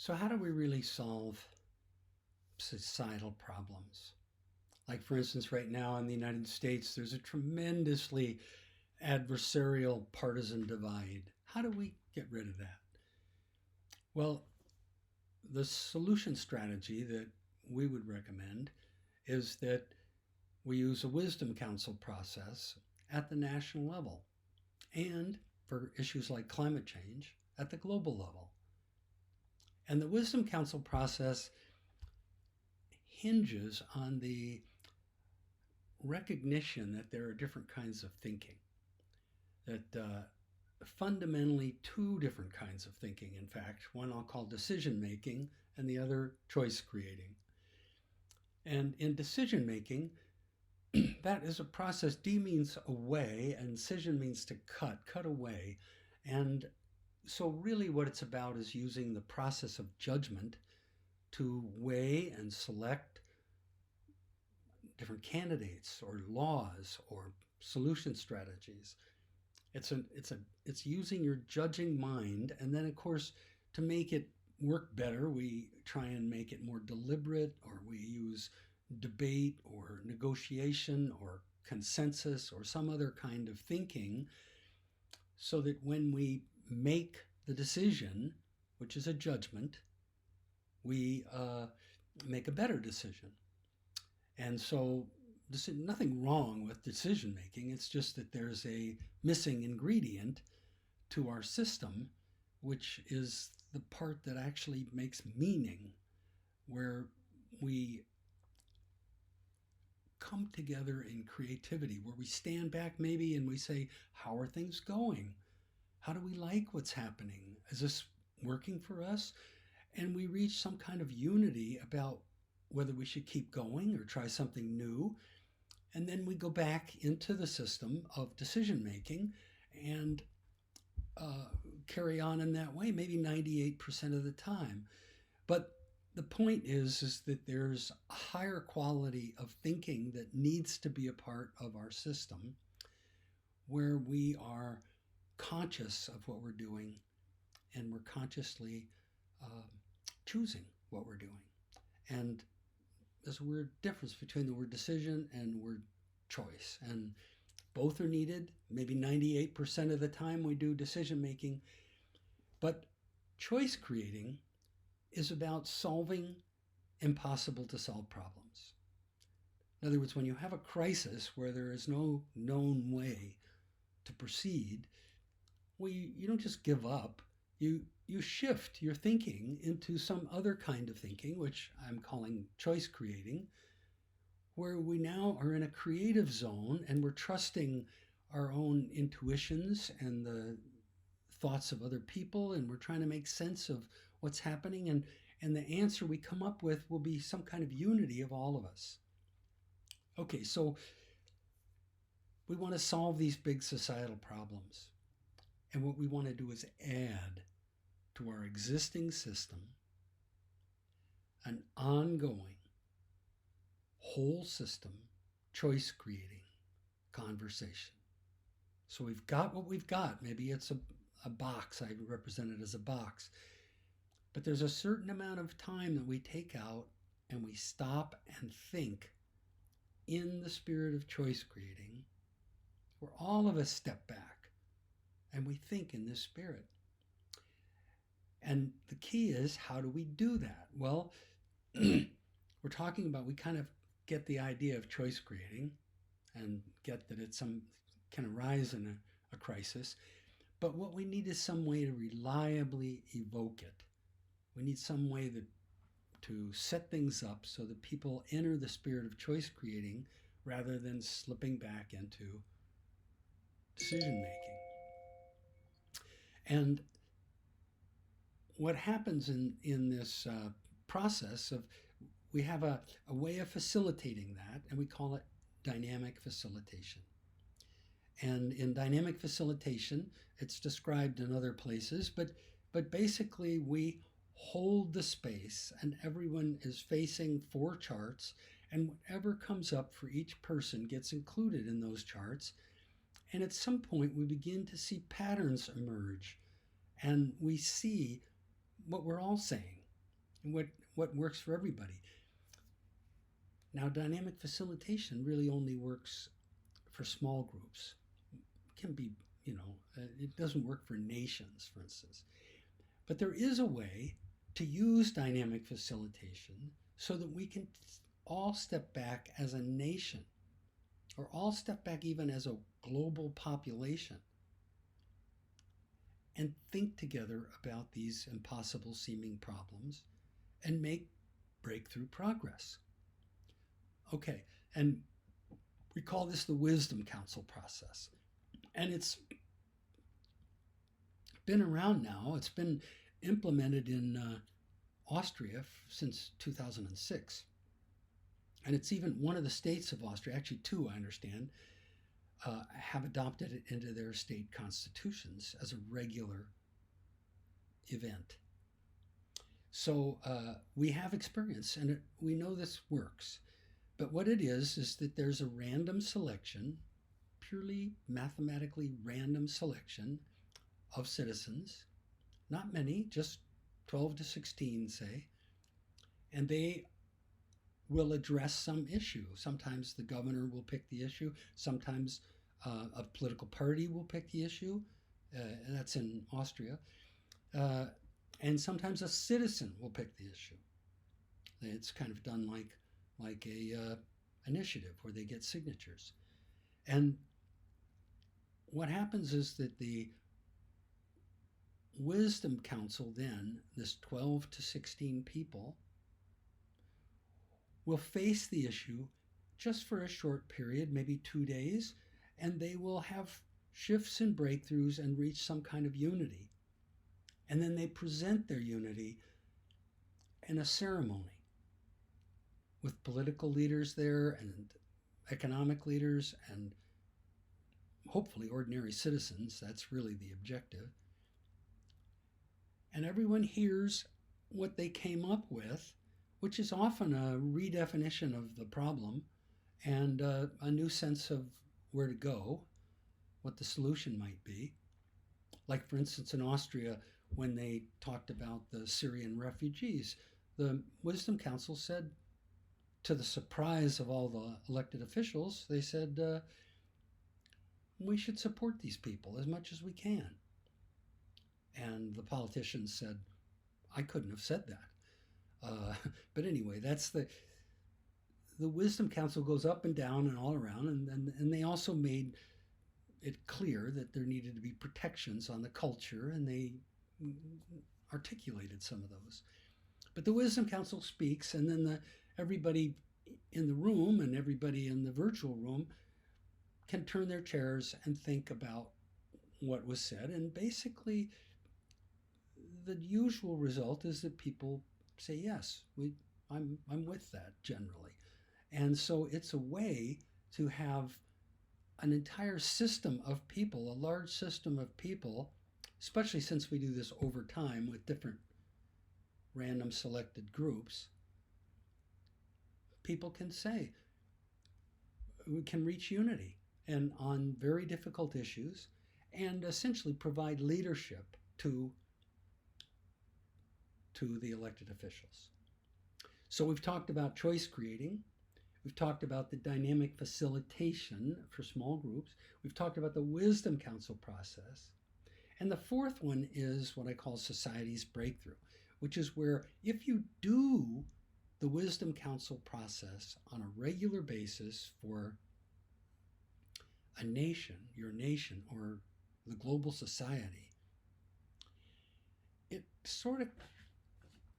So, how do we really solve societal problems? Like, for instance, right now in the United States, there's a tremendously adversarial partisan divide. How do we get rid of that? Well, the solution strategy that we would recommend is that we use a wisdom council process at the national level and for issues like climate change at the global level. And the wisdom council process hinges on the recognition that there are different kinds of thinking, that fundamentally two different kinds of thinking, in fact. One I'll call decision making, and the other choice creating. And in decision making, that is a process. D means away, and decision means to cut away. And so, really, what it's about is using the process of judgment to weigh and select different candidates or laws or solution strategies. It's using your judging mind, and then of course to make it work better, we try and make it more deliberate, or we use debate or negotiation or consensus or some other kind of thinking, so that when we make the decision, which is a judgment, we make a better decision. And so there's nothing wrong with decision making. It's just that there's a missing ingredient to our system, which is the part that actually makes meaning, where we come together in creativity, where we stand back maybe and we say, how are things going? How do we like what's happening? Is this working for us? And we reach some kind of unity about whether we should keep going or try something new. And then we go back into the system of decision making and carry on in that way, maybe 98% of the time. But the point is that there's a higher quality of thinking that needs to be a part of our system, where we are conscious of what we're doing and we're consciously choosing what we're doing. And there's a weird difference between the word decision and word choice. And both are needed. Maybe 98% of the time we do decision making. But choice creating is about solving impossible to solve problems. In other words, when you have a crisis where there is no known way to proceed, well, you don't just give up. You shift your thinking into some other kind of thinking, which I'm calling choice creating, where we now are in a creative zone and we're trusting our own intuitions and the thoughts of other people, and we're trying to make sense of what's happening, and the answer we come up with will be some kind of unity of all of us. Okay, so we want to solve these big societal problems. And what we want to do is add to our existing system an ongoing, whole system, choice creating conversation. So we've got what we've got. Maybe it's a box. I represent it as a box. But there's a certain amount of time that we take out and we stop and think in the spirit of choice creating, where all of us step back and we think in this spirit. And the key is, how do we do that? Well, we're talking about, we kind of get the idea of choice creating and get that it's can arise in a crisis. But what we need is some way to reliably evoke it. We need some way to set things up so that people enter the spirit of choice creating rather than slipping back into decision making. And what happens in this process of, we have a way of facilitating that, and we call it dynamic facilitation. And in dynamic facilitation, it's described in other places, but basically we hold the space and everyone is facing 4 charts, and whatever comes up for each person gets included in those charts. And at some point we begin to see patterns emerge, and we see what we're all saying. and what works for everybody. Now, dynamic facilitation really only works for small groups. It can be, it doesn't work for nations, for instance. But there is a way to use dynamic facilitation so that we can all step back as a nation, or all step back even as a global population, and think together about these impossible seeming problems and make breakthrough progress. Okay, and we call this the Wisdom Council process. And it's been around now. It's been implemented in Austria since 2006. And it's even one of the states of Austria, actually two, I understand, have adopted it into their state constitutions as a regular event. So we have experience, and we know this works. But what it is that there's a random selection, purely mathematically random selection of citizens, not many, just 12 to 16, say, and they will address some issue. Sometimes the governor will pick the issue. Sometimes a political party will pick the issue. That's in Austria. And sometimes a citizen will pick the issue. It's kind of done like a initiative where they get signatures. And what happens is that the Wisdom Council then, this 12 to 16 people, will face the issue just for a short period, maybe 2 days, and they will have shifts and breakthroughs and reach some kind of unity. And then they present their unity in a ceremony with political leaders there and economic leaders and hopefully ordinary citizens. That's really the objective. And everyone hears what they came up with, which is often a redefinition of the problem and a new sense of where to go, what the solution might be. Like, for instance, in Austria, when they talked about the Syrian refugees, the Wisdom Council said, to the surprise of all the elected officials, they said, we should support these people as much as we can. And the politicians said, I couldn't have said that. But anyway, that's the Wisdom Council goes up and down and all around, and they also made it clear that there needed to be protections on the culture, and they articulated some of those. But the Wisdom Council speaks, and then everybody in the room and everybody in the virtual room can turn their chairs and think about what was said. And basically, the usual result is that people say, yes, I'm with that generally. And so it's a way to have an entire system of people, a large system of people, especially since we do this over time with different random selected groups. People can say, we can reach unity and on very difficult issues and essentially provide leadership to the elected officials. So we've talked about choice creating. We've talked about the dynamic facilitation for small groups. We've talked about the Wisdom Council process. And the fourth one is what I call society's breakthrough, which is where if you do the Wisdom Council process on a regular basis for a nation, your nation, or the global society, it sort of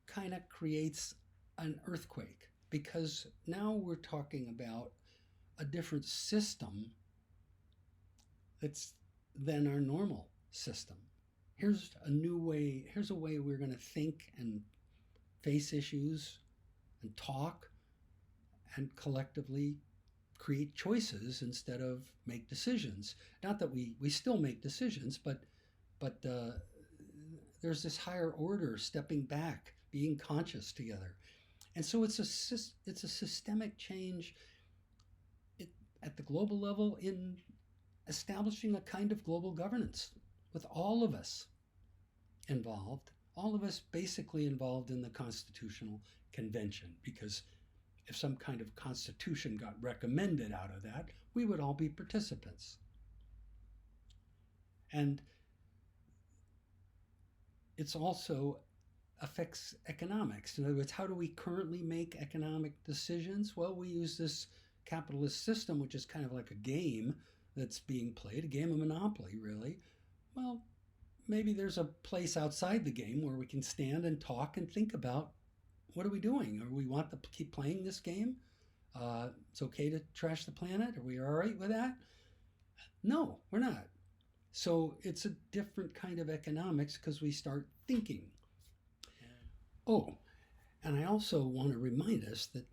kind of creates an earthquake, because now we're talking about a different system that's than our normal system. Here's a new way, here's a way we're going to think and face issues and talk and collectively create choices instead of make decisions. Not that we still make decisions, but there's this higher order, stepping back, being conscious together. And so it's a systemic change at the global level in establishing a kind of global governance with all of us involved, all of us basically involved in the Constitutional Convention, because if some kind of constitution got recommended out of that, we would all be participants. And it's also affects economics. In other words, how do we currently make economic decisions? Well, we use this capitalist system, which is kind of like a game that's being played, a game of Monopoly, really. Well, maybe there's a place outside the game where we can stand and talk and think about, what are we doing? Or we want to keep playing this game? It's okay to trash the planet? Are we all right with that? No, we're not. So it's a different kind of economics because we start thinking. Oh, and I also want to remind us that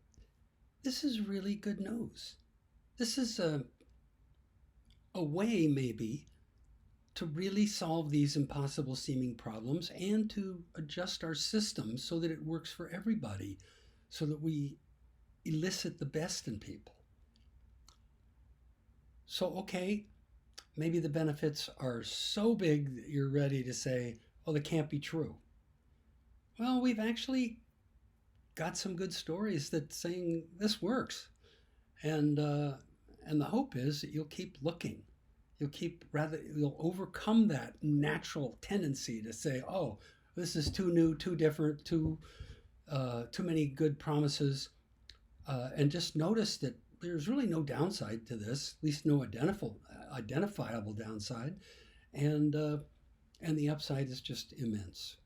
this is really good news. This is a way, maybe, to really solve these impossible seeming problems and to adjust our system so that it works for everybody, so that we elicit the best in people. So, okay, maybe the benefits are so big that you're ready to say, oh, that can't be true. Well, we've actually got some good stories that saying this works. And the hope is that you'll keep looking. You'll overcome that natural tendency to say, oh, this is too new, too different, too many good promises, and just notice that there's really no downside to this, at least no identifiable downside, and the upside is just immense.